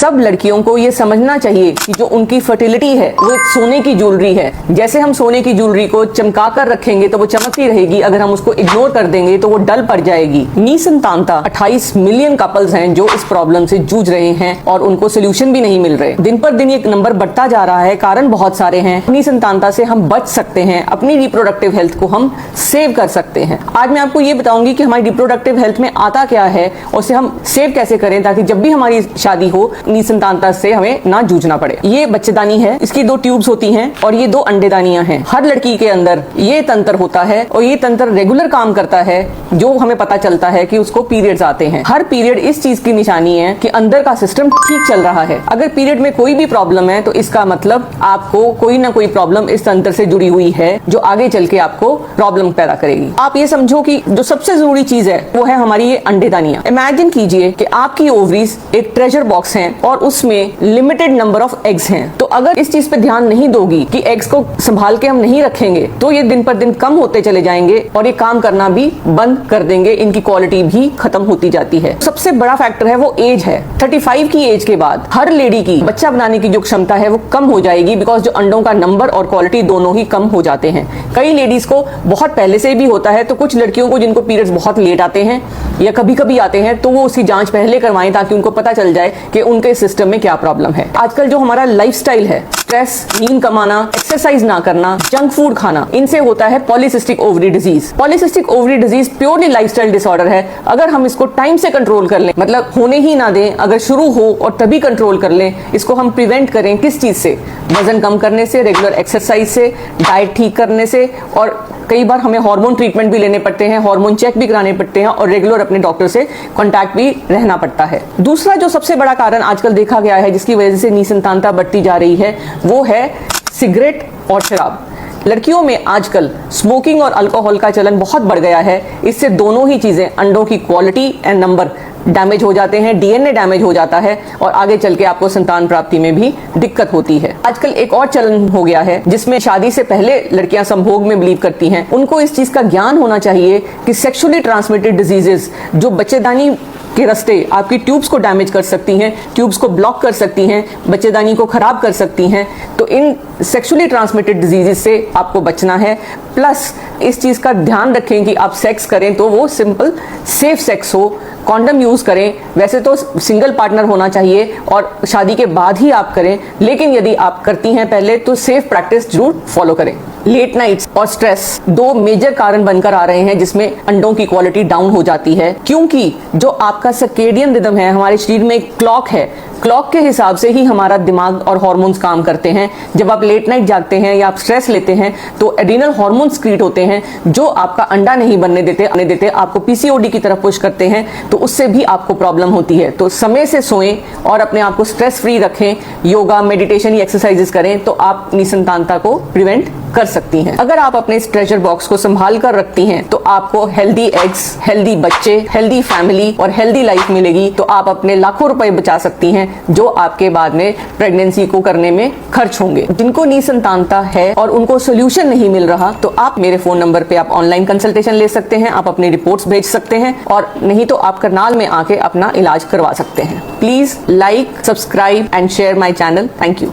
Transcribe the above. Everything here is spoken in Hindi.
सब लड़कियों को ये समझना चाहिए कि जो उनकी फर्टिलिटी है वो एक सोने की ज्वेलरी है। जैसे हम सोने की ज्वेलरी को चमका कर रखेंगे तो वो चमकती रहेगी, अगर हम उसको इग्नोर कर देंगे तो वो डल पड़ जाएगी। निसंतानता 28 मिलियन कपल्स हैं जो इस प्रॉब्लम से जूझ रहे हैं और उनको सोल्यूशन भी नहीं मिल रहे। दिन पर दिन ये नंबर बढ़ता जा रहा है, कारण बहुत सारे हैं। निसंतानता से हम बच सकते हैं, अपनी रिप्रोडक्टिव हेल्थ को हम सेव कर सकते हैं। आज मैं आपको ये बताऊंगी कि हमारी रिप्रोडक्टिव हेल्थ में आता क्या है और उसे हम सेव कैसे करें ताकि जब भी हमारी शादी हो निसंतानता से हमें ना जूझना पड़े। ये बच्चेदानी है, इसकी 2 ट्यूब्स होती हैं और ये 2 अंडेदानियां हैं। हर लड़की के अंदर ये तंत्र होता है और ये तंत्र रेगुलर काम करता है, जो हमें पता चलता है कि उसको पीरियड्स आते हैं। हर पीरियड इस चीज की निशानी है कि अंदर का सिस्टम ठीक चल रहा है। अगर पीरियड में कोई भी प्रॉब्लम है तो इसका मतलब आपको कोई ना कोई प्रॉब्लम इस तंत्र से जुड़ी हुई है जो आगे चल के आपको प्रॉब्लम पैदा करेगी। आप ये समझो कि जो सबसे जरूरी चीज है वो है हमारी ये अंडेदानियां। इमेजिन कीजिए कि आपकी ओवरीज एक ट्रेजर बॉक्स है और उसमें लिमिटेड नंबर ऑफ एग्स हैं। तो अगर इस चीज पे ध्यान नहीं दोगी कि एग्स को संभाल के हम नहीं रखेंगे तो ये दिन पर दिन कम होते चले जाएंगे और ये काम करना भी बंद कर देंगे, इनकी क्वालिटी भी खत्म होती जाती है। सबसे बड़ा फैक्टर है वो एज है। 35 की एज के बाद हर लेडी की बच्चा बनाने की जो क्षमता है वो कम हो जाएगी, बिकॉज जो अंडों का नंबर और क्वालिटी दोनों ही कम हो जाते हैं। कई लेडीज को बहुत पहले से भी होता है, तो कुछ लड़कियों को जिनको पीरियड्स बहुत लेट आते हैं या कभी कभी आते हैं तो वो उसकी जांच पहले करवाएं ताकि उनको पता चल जाए कि उनके सिस्टम में क्या प्रॉब्लम है। आजकल जो हमारा लाइफस्टाइल है, स्ट्रेस, नींद कमाना, एक्सरसाइज ना करना, जंक फूड खाना, इनसे होता है polycystic ovary disease. Polycystic ovary disease purely lifestyle disorder है। अगर हम इसको टाइम से कंट्रोल कर लें, मतलब होने ही ना दें, अगर शुरू हो और तभी कंट्रोल कर लें, इसको हम प्रिवेंट करें किस चीज से? वजन कम करने से, रेगुलर एक्सरसाइज से, डाइट ठीक करने से, और कई बार हमें हार्मोन ट्रीटमेंट भी लेने पड़ते हैं, हार्मोन चेक भी कराने पड़ते हैं और रेगुलर अपने डॉक्टर से कांटेक्ट भी रहना पड़ता है। दूसरा जो सबसे बड़ा कारण आजकल देखा गया है जिसकी वजह से निसंतानता बढ़ती जा रही है वो है सिगरेट और शराब। लड़कियों में आजकल स्मोकिंग और अल्कोहल का चलन बहुत बढ़ गया है। इससे दोनों ही चीजें, अंडों की क्वालिटी एंड नंबर डैमेज हो जाते हैं, डीएनए डैमेज हो जाता है और आगे चल के आपको संतान प्राप्ति में भी दिक्कत होती है। आजकल एक और चलन हो गया है जिसमें शादी से पहले लड़कियां संभोग में बिलीव करती हैं। उनको इस चीज का ज्ञान होना चाहिए कि सेक्सुअली ट्रांसमिटेड डिजीजेस जो बच्चेदानी के रास्ते आपकी ट्यूब्स को डैमेज कर सकती हैं, ट्यूब्स को ब्लॉक कर सकती हैं, बच्चेदानी को खराब कर सकती हैं, तो इन सेक्सुअली ट्रांसमिटेड डिजीजेस से आपको बचना है। प्लस इस चीज का ध्यान रखें कि आप सेक्स करें तो वो सिंपल सेफ सेक्स हो, कॉन्डम यूज करें। वैसे तो सिंगल पार्टनर होना चाहिए और शादी के बाद ही आप करें, लेकिन यदि आप करती हैं पहले तो सेफ प्रैक्टिस जरूर फॉलो करें। लेट नाइट्स और स्ट्रेस 2 मेजर कारण बनकर आ रहे हैं जिसमें अंडों की क्वालिटी डाउन हो जाती है, क्योंकि जो आपका सर्केडियन रिदम है, हमारे शरीर में एक क्लॉक है, क्लॉक के हिसाब से ही हमारा दिमाग और हार्मोन्स काम करते हैं। जब आप लेट नाइट जागते हैं या आप स्ट्रेस लेते हैं तो एड्रिनल हार्मोन्स क्रिएट होते हैं जो आपका अंडा नहीं बनने देते, आपको पीसीओडी की तरफ पुश करते हैं, तो उससे भी आपको प्रॉब्लम होती है। तो समय से सोएं और अपने आप को स्ट्रेस फ्री रखें, योगा, मेडिटेशन या एक्सरसाइजेस करें तो आप निसंतानता को प्रिवेंट कर सकती हैं। अगर आप अपने इस ट्रेजर बॉक्स को संभाल कर रखती हैं तो आपको हेल्दी एग्स, हेल्दी बच्चे, हेल्दी फैमिली और हेल्दी लाइफ मिलेगी। तो आप अपने लाखों रुपए बचा सकती हैं जो आपके बाद में प्रेगनेंसी को करने में खर्च होंगे। जिनको निसंतानता है और उनको सोल्यूशन नहीं मिल रहा तो आप मेरे फोन नंबर पे आप ऑनलाइन कंसल्टेशन ले सकते हैं, आप अपनी रिपोर्ट्स भेज सकते हैं और नहीं तो आप करनाल में आके अपना इलाज करवा सकते हैं। Please like, subscribe and share my channel. Thank you.